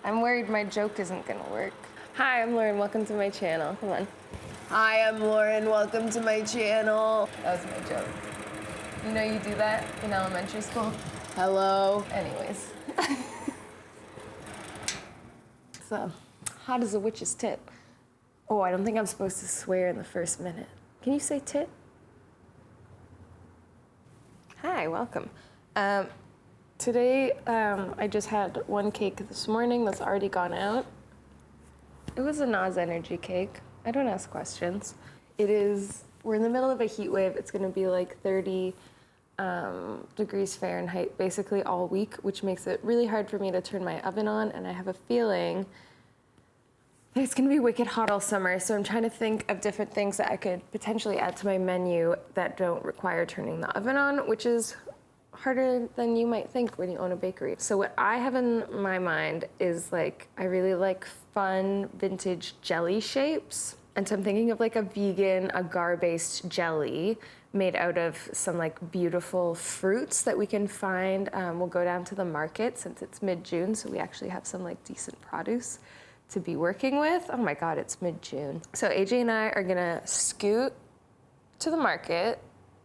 I'm worried my joke isn't gonna work. Hi, I'm Lauren. Welcome to my channel. Come on. Hi, I'm Lauren. Welcome to my channel. That was my joke. You know you do that in elementary school? Hello. Anyways. So, hot as a witch's tit. Oh, I don't think I'm supposed to swear in the first minute. Can you say tit? Hi, welcome. Today, I just had one cake this morning that's already gone out. It was a Nas Energy cake. I don't ask questions. We're in the middle of a heat wave. It's gonna be like 30 degrees Fahrenheit basically all week, which makes it really hard for me to turn my oven on, and I have a feeling that it's gonna be wicked hot all summer, so I'm trying to think of different things that I could potentially add to my menu that don't require turning the oven on, which is harder than you might think when you own a bakery. So what I have in my mind is like, I really like fun vintage jelly shapes. And so I'm thinking of like a vegan agar-based jelly made out of some like beautiful fruits that we can find. We'll go down to the market since it's mid-June, so we actually have some like decent produce to be working with. Oh my God, it's mid-June. So AJ and I are gonna scoot to the market,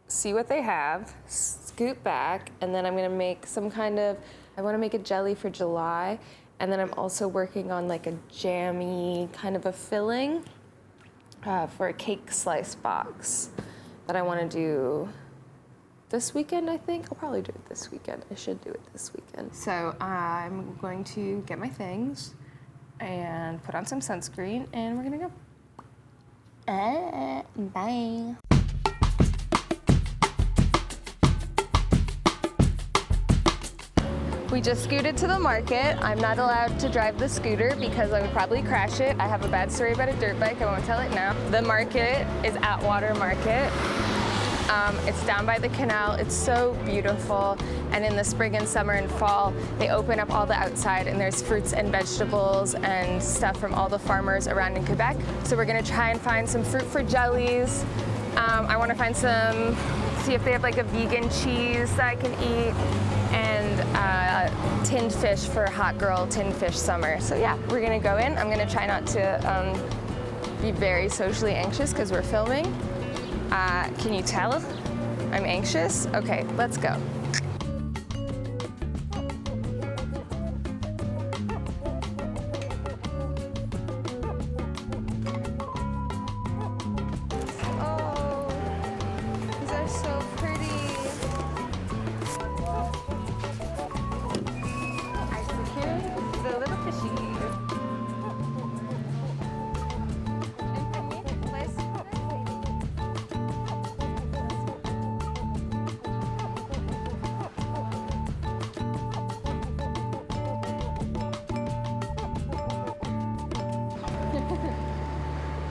see what they have, scoot back, and then I'm gonna make I wanna make a jelly for July, and then I'm also working on like a jammy kind of a filling for a cake slice box that I wanna do this weekend, I think. I'll probably do it this weekend. I should do it this weekend. So I'm going to get my things and put on some sunscreen, and we're gonna go. Bye. We just scooted to the market. I'm not allowed to drive the scooter because I would probably crash it. I have a bad story about a dirt bike. I won't tell it now. The market is Atwater Market. It's down by the canal. It's so beautiful. And in the spring and summer and fall, they open up all the outside, and there's fruits and vegetables and stuff from all the farmers around in Quebec. So we're gonna try and find some fruit for jellies. I wanna see if they have like a vegan cheese that I can eat, and tinned fish for hot girl tinned fish summer. So yeah, we're gonna go in. I'm gonna try not to be very socially anxious because we're filming. Can you tell I'm anxious? Okay, let's go. Oh, these are so pretty. I see here the little fishies.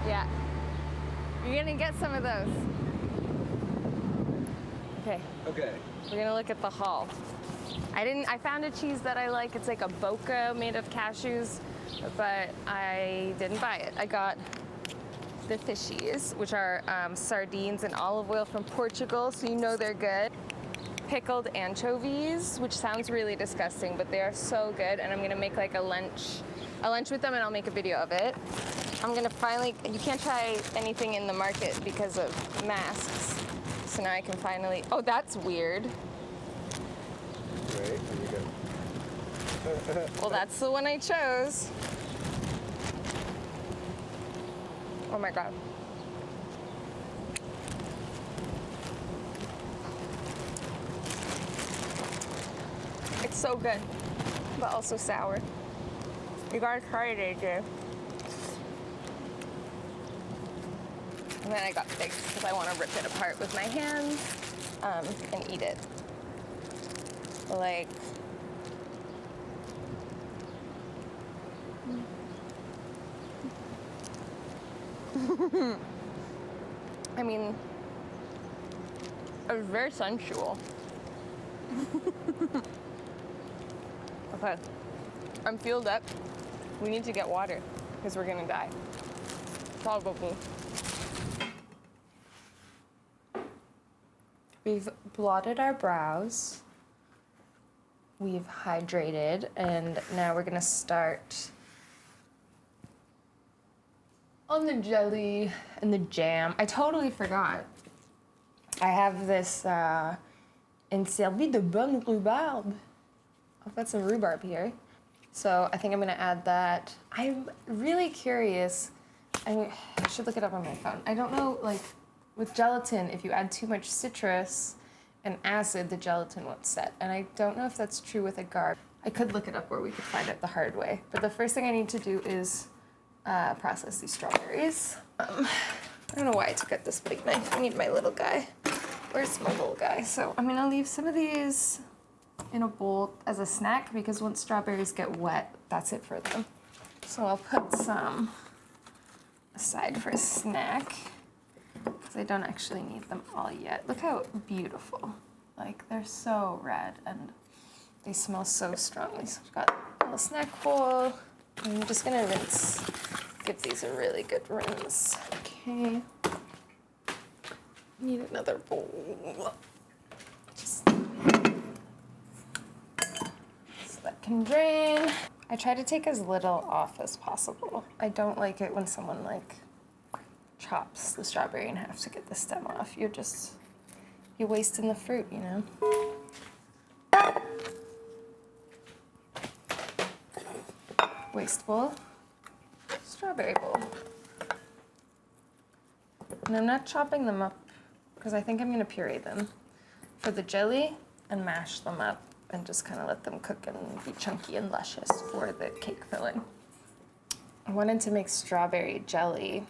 Yeah, you're gonna get some of those. Okay. Okay. We're gonna look at the haul. I found a cheese that I like. It's like a boca made of cashews, but I didn't buy it. I got the fishies, which are sardines and olive oil from Portugal, so you know they're good. Pickled anchovies, which sounds really disgusting, but they are so good, and I'm gonna make like a lunch with them, and I'll make a video of it. I'm gonna you can't try anything in the market because of masks, so now I can finally, oh, that's weird. Great, here we go. Well, that's the one I chose. Oh my God. It's so good, but also sour. You gotta try it, AJ. And then I got figs because I want to rip it apart with my hands and eat it. Like, I mean, it was very sensual. Okay, I'm fueled up. We need to get water because we're gonna die. Probably. We've blotted our brows. we've hydrated, and now we're gonna start on the jelly and the jam. I totally forgot. I have this strawberry-rhubrab. I've got some rhubarb here. So I think I'm gonna add that. I'm really curious. I should look it up on my phone. I don't know, like, with gelatin, if you add too much citrus and acid, the gelatin won't set. And I don't know if that's true with agar. I could look it up where we could find it the hard way. But the first thing I need to do is process these strawberries. I don't know why I took out this big knife. I need my little guy. Where's my little guy? So I'm gonna leave some of these in a bowl as a snack because once strawberries get wet, that's it for them. So I'll put some aside for a snack because I don't actually need them all yet. Look how beautiful. Like, they're so red and they smell so strongly. So I've got a little snack bowl. I'm just gonna give these a really good rinse. Okay. Need another bowl. Just so that can drain. I try to take as little off as possible. I don't like it when someone like chops the strawberry in half to get the stem off. You're wasting the fruit, you know? Waste bowl, strawberry bowl. And I'm not chopping them up because I think I'm gonna puree them for the jelly and mash them up and just kind of let them cook and be chunky and luscious for the cake filling. I wanted to make strawberry jelly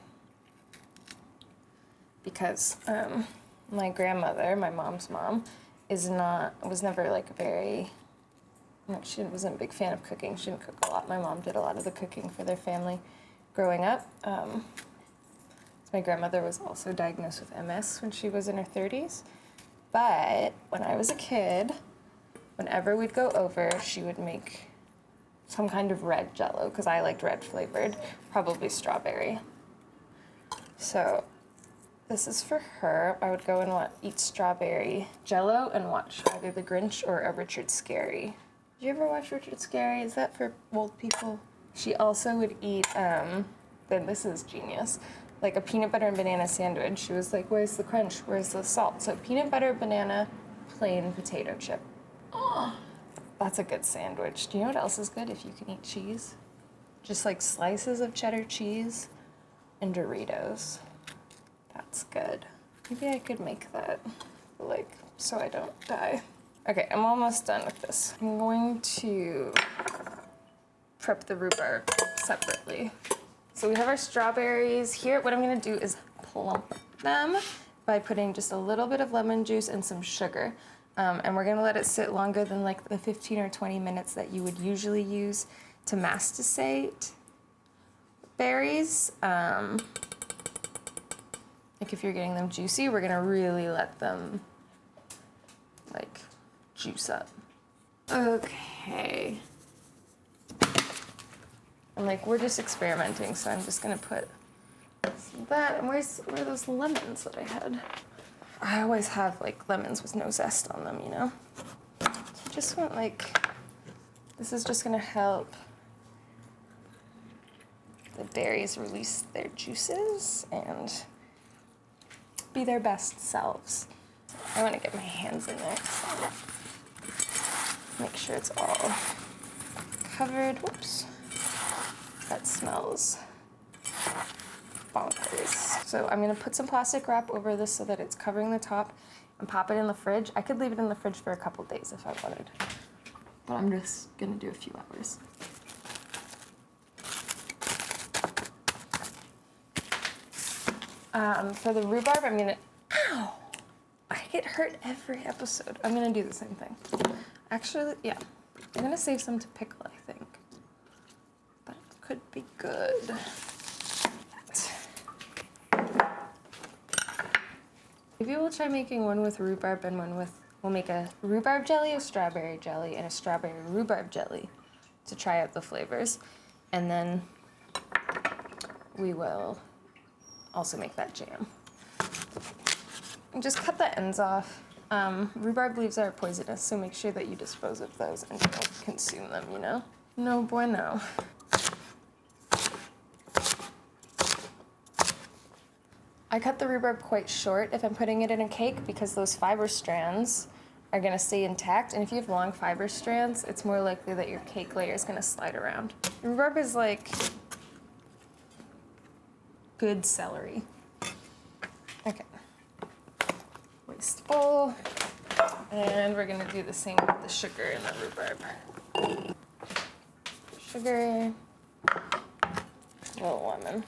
because my grandmother, my mom's mom, was never like she wasn't a big fan of cooking. She didn't cook a lot. My mom did a lot of the cooking for their family growing up. My grandmother was also diagnosed with MS when she was in her 30s. But when I was a kid, whenever we'd go over, she would make some kind of red jello, because I liked red flavored, probably strawberry. So this is for her. I would go and eat strawberry jello and watch either The Grinch or a Richard Scarry. Did you ever watch Richard Scarry? Is that for old people? She also would eat, then this is genius, like a peanut butter and banana sandwich. She was like, where's the crunch? Where's the salt? So peanut butter, banana, plain potato chip. Oh, that's a good sandwich. Do you know what else is good if you can eat cheese? Just like slices of cheddar cheese and Doritos. That's good. Maybe I could make that, like, so I don't die. Okay, I'm almost done with this. I'm going to prep the rhubarb separately. So we have our strawberries here. What I'm gonna do is plump them by putting just a little bit of lemon juice and some sugar. And we're gonna let it sit longer than like the 15 or 20 minutes that you would usually use to masticate berries. Like if you're getting them juicy, we're gonna really let them like juice up. Okay. And like we're just experimenting, so I'm just gonna put that. And where are those lemons that I had? I always have like lemons with no zest on them, you know? So I just want this is just gonna help the berries release their juices and be their best selves. I wanna get my hands in there, so make sure it's all covered. Whoops. That smells bonkers. So I'm gonna put some plastic wrap over this so that it's covering the top and pop it in the fridge. I could leave it in the fridge for a couple days if I wanted, but I'm just gonna do a few hours. For the rhubarb, I'm gonna, ow! I get hurt every episode. I'm gonna do the same thing. Actually, yeah, I'm gonna save some to pickle, I think. That could be good. Maybe we'll try making one with rhubarb and we'll make a rhubarb jelly, a strawberry jelly, and a strawberry rhubarb jelly to try out the flavors. And then we will also make that jam. And just cut the ends off. Rhubarb leaves are poisonous, so make sure that you dispose of those and don't consume them, you know? No bueno. I cut the rhubarb quite short if I'm putting it in a cake because those fiber strands are gonna stay intact, and if you have long fiber strands, it's more likely that your cake layer is gonna slide around. Rhubarb is like good celery. Okay. Waste bowl. And we're gonna do the same with the sugar and the rhubarb. Sugar, a little lemon.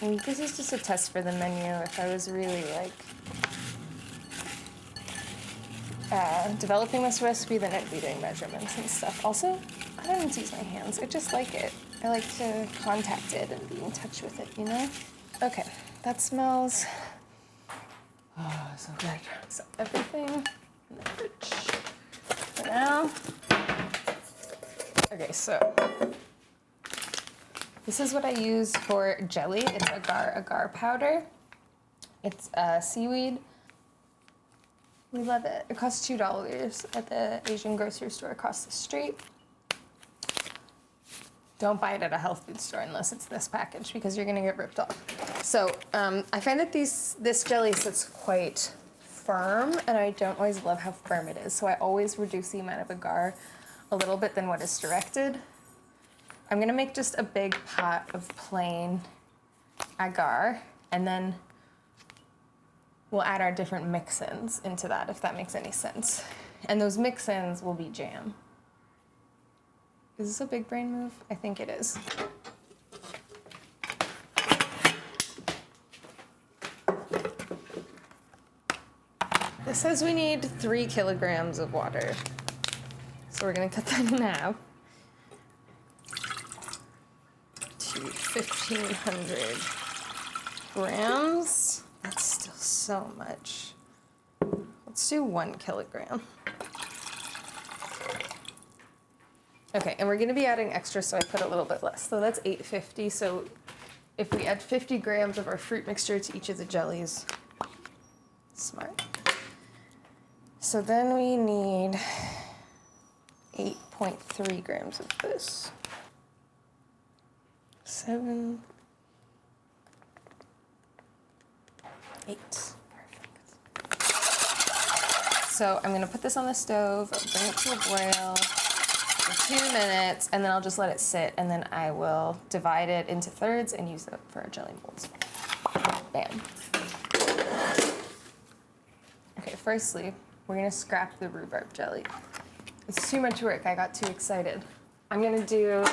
And this is just a test for the menu. If I was really like developing this recipe, then I'd be doing measurements and stuff. Also, I don't need to use my hands. I just like it. I like to contact it and be in touch with it, you know? Okay, that smells, oh, so good. So everything in the fridge for now. Okay, so this is what I use for jelly. It's agar powder. It's seaweed. We love it. It costs $2 at the Asian grocery store across the street. Don't buy it at a health food store unless it's this package because you're gonna get ripped off. So I find that this jelly sits quite firm, and I don't always love how firm it is. So I always reduce the amount of agar a little bit than what is directed. I'm gonna make just a big pot of plain agar, and then we'll add our different mix-ins into that, if that makes any sense. And those mix-ins will be jam. Is this a big brain move? I think it is. This says we need 3 kilograms of water. So we're gonna cut that in half to 1,500 grams. That's still so much. Let's do 1 kilogram. Okay, and we're gonna be adding extra, so I put a little bit less. So that's 850, so if we add 50 grams of our fruit mixture to each of the jellies, smart. So then we need 8.3 grams of this. 7, 8, perfect. So I'm gonna put this on the stove, bring it to a boil for 2 minutes, and then I'll just let it sit, and then I will divide it into thirds and use it for our jelly molds. Bam. Okay, firstly, we're gonna scrap the rhubarb jelly. It's too much work, I got too excited. I'm gonna do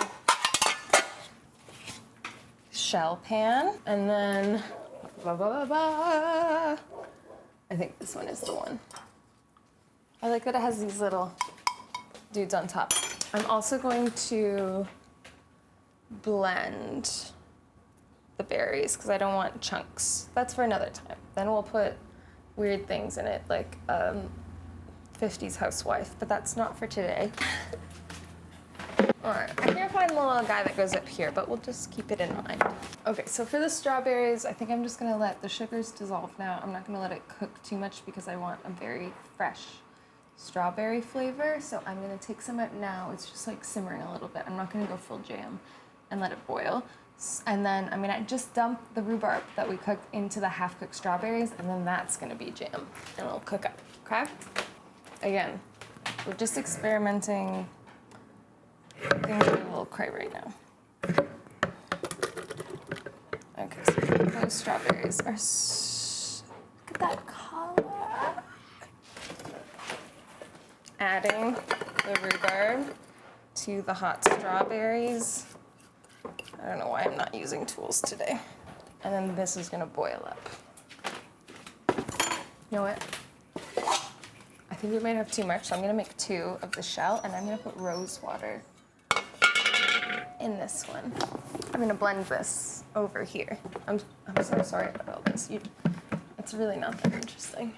shell pan, and then, I think this one is the one. I like that it has these little dudes on top. I'm also going to blend the berries because I don't want chunks. That's for another time. Then we'll put weird things in it like 50s housewife, but that's not for today. All right, I can't find the little guy that goes up here, but we'll just keep it in mind. Okay, so for the strawberries, I think I'm just gonna let the sugars dissolve now. I'm not gonna let it cook too much because I want a very fresh strawberry flavor. So I'm gonna take some out now. It's just like simmering a little bit. I'm not gonna go full jam and let it boil. And then I'm gonna just dump the rhubarb that we cooked into the half-cooked strawberries, and then that's gonna be jam, and it'll cook up, okay? Again, we're just experimenting. Things are a little cray right now. Okay, so those strawberries are, look at that color. Adding the rhubarb to the hot strawberries. I don't know why I'm not using tools today. And then this is gonna boil up. You know what? I think we might have too much, so I'm gonna make 2 of the shell, and I'm gonna put rose water in this one. I'm gonna blend this over here. I'm so sorry about all this. It's really not that interesting.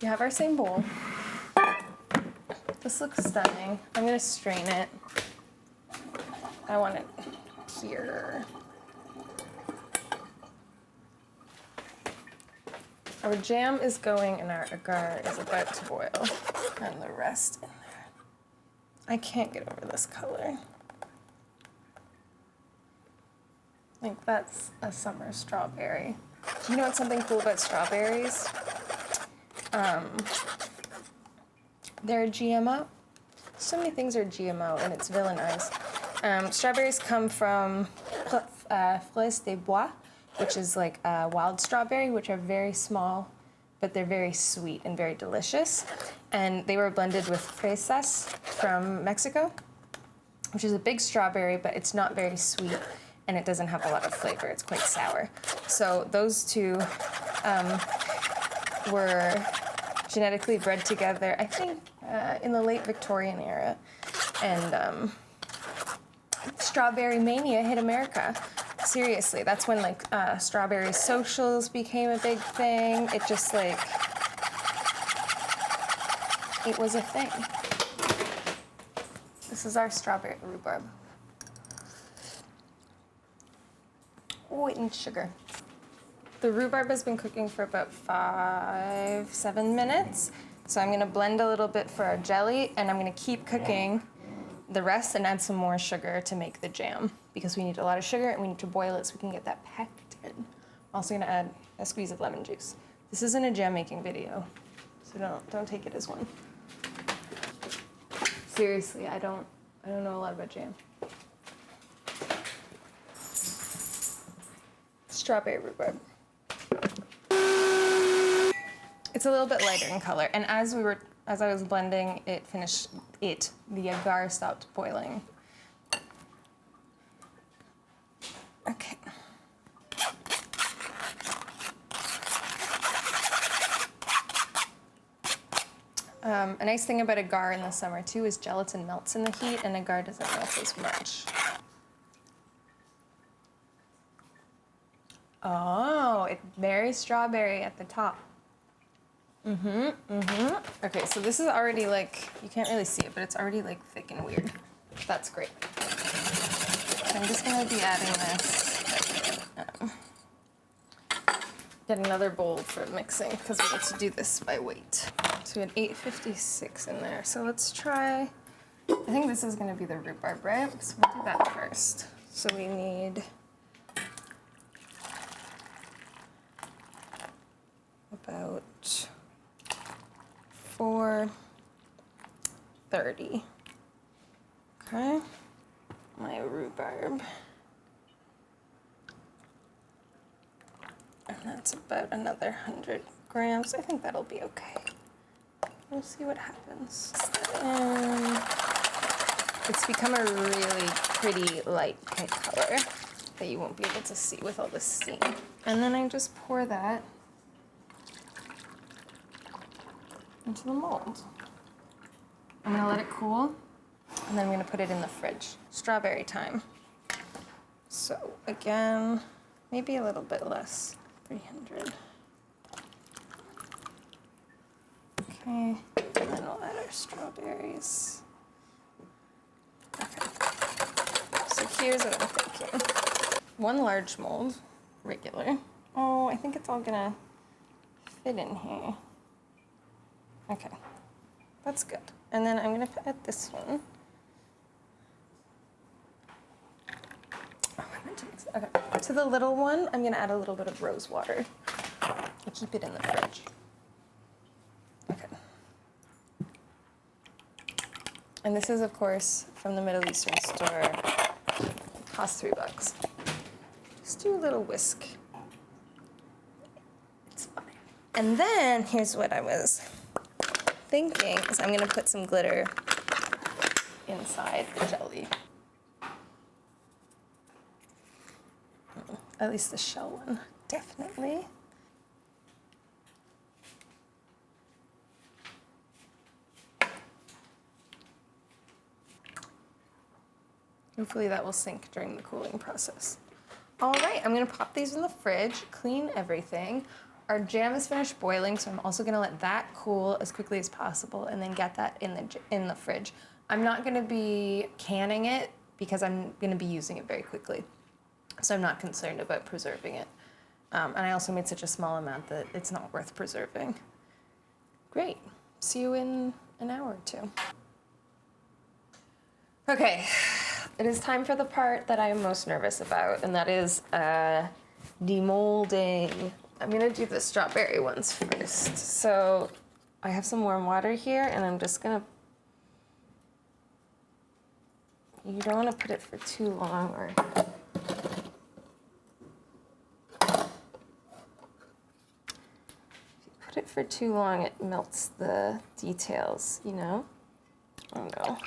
We have our same bowl. This looks stunning. I'm gonna strain it. I want it here. Our jam is going and our agar is about to boil. And the rest in there. I can't get over this color. Like, that's a summer strawberry. Do you know what's something cool about strawberries? They're a GMO. So many things are GMO, and it's villainized. Strawberries come from fleurs des bois, which is like a wild strawberry, which are very small, but they're very sweet and very delicious. And they were blended with fresas from Mexico, which is a big strawberry, but it's not very sweet, and it doesn't have a lot of flavor. It's quite sour. So those two were genetically bred together, I think, in the late Victorian era. And strawberry mania hit America. Seriously, that's when like strawberry socials became a big thing. It just like, it was a thing. This is our strawberry rhubarb. Whitened sugar. The rhubarb has been cooking for about 5-7 minutes. So I'm gonna blend a little bit for our jelly, and I'm gonna keep cooking the rest and add some more sugar to make the jam, because we need a lot of sugar and we need to boil it so we can get that packed in. I'm also gonna add a squeeze of lemon juice. This isn't a jam making video, so don't take it as one. Seriously, I don't know a lot about jam. Strawberry rhubarb. It's a little bit lighter in color, and as I was blending, the agar stopped boiling. Okay. A nice thing about agar in the summer too is gelatin melts in the heat, and agar doesn't melt as much. Oh, it's very strawberry at the top. Okay, so this is already like, you can't really see it, but it's already like thick and weird. That's great. So I'm just gonna be adding this. Get another bowl for mixing, because we need to do this by weight. So we had 856 in there. So let's try, I think this is gonna be the rhubarb, right? So we'll do that first. So we need about 430. Okay, my rhubarb. And that's about another 100 grams. I think that'll be okay. We'll see what happens. And it's become a really pretty light pink color that you won't be able to see with all this steam. And then I just pour that into the mold. I'm gonna let it cool, and then I'm gonna put it in the fridge. Strawberry time. So again, maybe a little bit less, 300. Okay, and then we'll add our strawberries. Okay, so here's what I'm thinking. 1 large mold, regular. Oh, I think it's all gonna fit in here. Okay, that's good. And then I'm gonna add this one. Oh, I meant to mix it. Okay, to the little one, I'm gonna add a little bit of rose water and keep it in the fridge. Okay. And this is, of course, from the Middle Eastern store. It costs $3. Just do a little whisk. It's fine. And then here's what I was thinking, is I'm gonna put some glitter inside the jelly. At least the shell one, definitely. Hopefully that will sink during the cooling process. All right, I'm gonna pop these in the fridge, clean everything. Our jam is finished boiling, so I'm also gonna let that cool as quickly as possible and then get that in the fridge. I'm not gonna be canning it because I'm gonna be using it very quickly. So I'm not concerned about preserving it. And I also made such a small amount that it's not worth preserving. Great. See you in an hour or two. Okay, it is time for the part that I am most nervous about, and that is demolding. I'm gonna do the strawberry ones first. So I have some warm water here, and I'm just gonna, you don't wanna put it for too long, or put it for too long, it melts the details, you know? Oh no.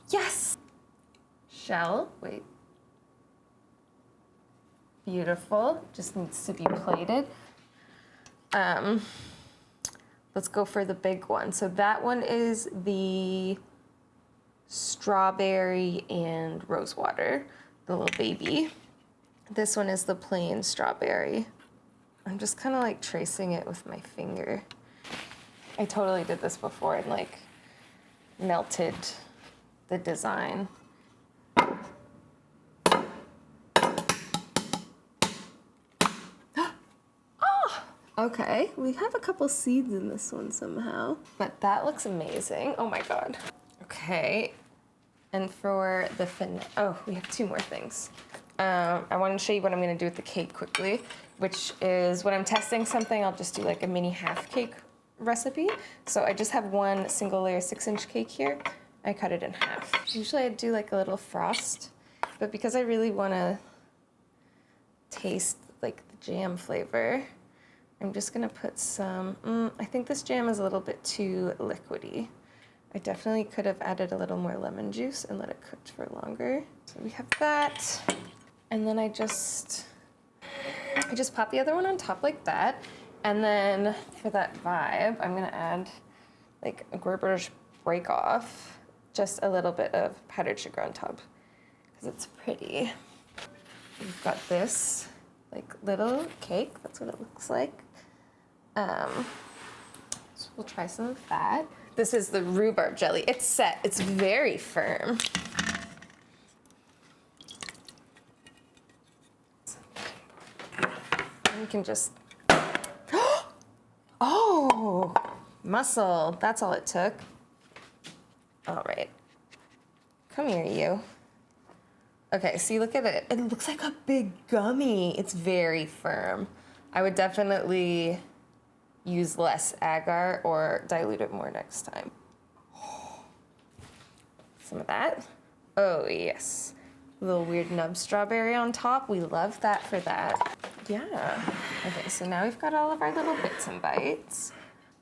Yes! Shell, wait. Beautiful, just needs to be plated. Let's go for the big one. So that one is the strawberry and rose water, the little baby. This one is the plain strawberry. I'm just kind of like tracing it with my finger. I totally did this before and like melted the design. Oh, okay, we have a couple seeds in this one somehow, but that looks amazing. Oh my God. Okay, and for the oh, we have two more things. I want to show you what I'm going to do with the cake quickly, which is when I'm testing something, I'll just do like a mini half cake recipe. So I just have one single layer 6-inch cake here. I cut it in half. Usually I'd do like a little frost, but because I really want to taste like the jam flavor, I'm just going to put some, I think this jam is a little bit too liquidy. I definitely could have added a little more lemon juice and let it cook for longer. So we have that. And then I just pop the other one on top like that. And then for that vibe, I'm gonna add like a Gerber's break off, just a little bit of powdered sugar on top, because it's pretty. We've got this like little cake, that's what it looks like. So we'll try some of that. This is the rhubarb jelly. It's set, it's very firm. You can just, oh, muscle, that's all it took. All right, come here, you. Okay, see, look at it. It looks like a big gummy. It's very firm. I would definitely use less agar or dilute it more next time. Some of that. Oh, yes. A little weird nub strawberry on top. We love that for that. Yeah. Okay, so now we've got all of our little bits and bites.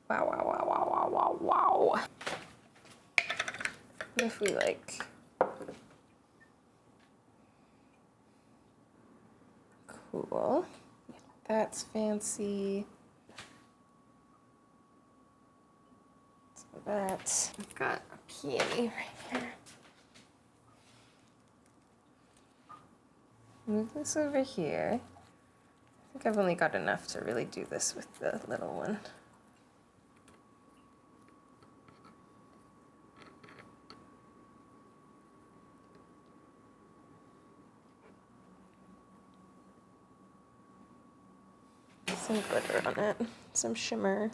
Wow, wow, wow, wow, wow, wow, wow. What if we like... Cool. That's fancy. So that, I've got a peony right here. Move this over here. I think I've only got enough to really do this with the little one. Some glitter on it, some shimmer.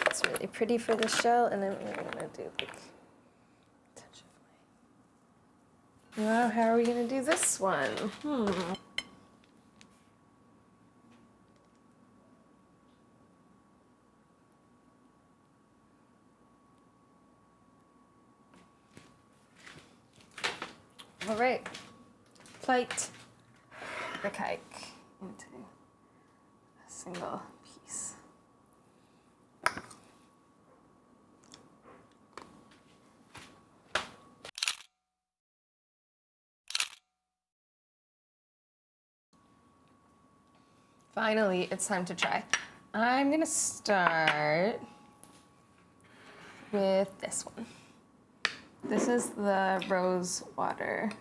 It's really pretty for the shell, and then we're gonna do like a touch of white. Wow, how are we gonna do this one? All right. Plate the cake into a single piece. Finally, it's time to try. I'm gonna start with this one. This is the rose water.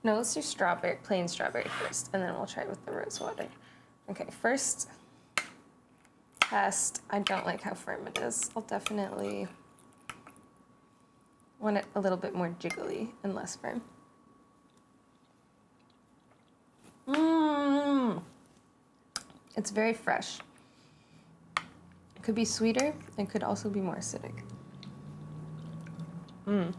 No, let's do strawberry, plain strawberry first, and then we'll try it with the rose water. Okay, first, test. I don't like how firm it is. I'll definitely want it a little bit more jiggly and less firm. Mmm. It's very fresh. It could be sweeter. It could also be more acidic. Mmm.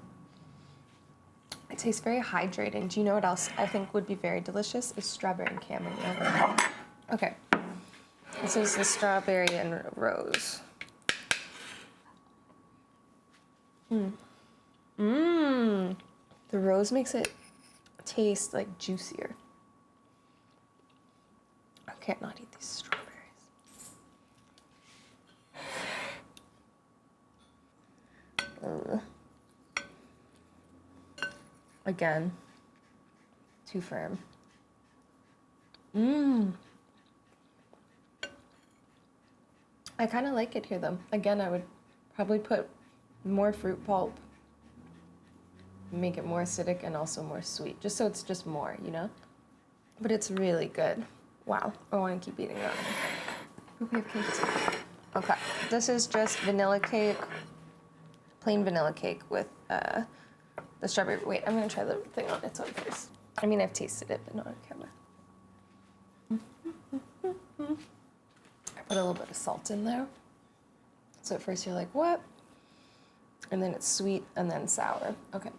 It tastes very hydrating. Do you know what else I think would be very delicious? Is strawberry and chamomile. Okay. This is the strawberry and rose. Mmm. Mmm. The rose makes it taste like juicier. I can't not eat these strawberries. Ugh. Again, too firm. Mmm. I kind of like it here though. Again, I would probably put more fruit pulp, make it more acidic and also more sweet, just so it's just more, you know? But it's really good. Wow, I want to keep eating that. Oh, we have cake too. Okay, this is just vanilla cake, plain vanilla cake with the strawberry. Wait, I'm gonna try the thing on its own first. I mean, I've tasted it, but not on camera. I put a little bit of salt in there. So at first you're like, what? And then it's sweet and then sour. Okay.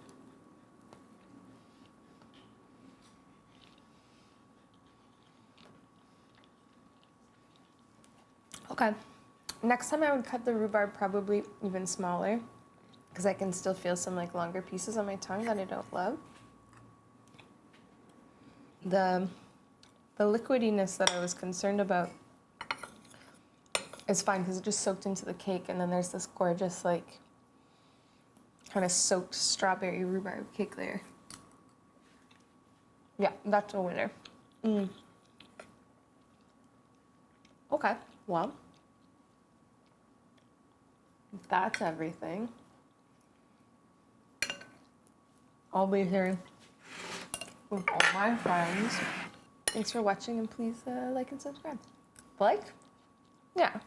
Okay. Next time I would cut the rhubarb probably even smaller because I can still feel some like longer pieces on my tongue that I don't love. The liquidiness that I was concerned about is fine because it just soaked into the cake, and then there's this gorgeous like kind of soaked strawberry rhubarb cake layer. Yeah, that's a winner. Mm. Okay, well, that's everything. I'll be here with all my friends. Thanks for watching, and please like and subscribe. Like? Yeah.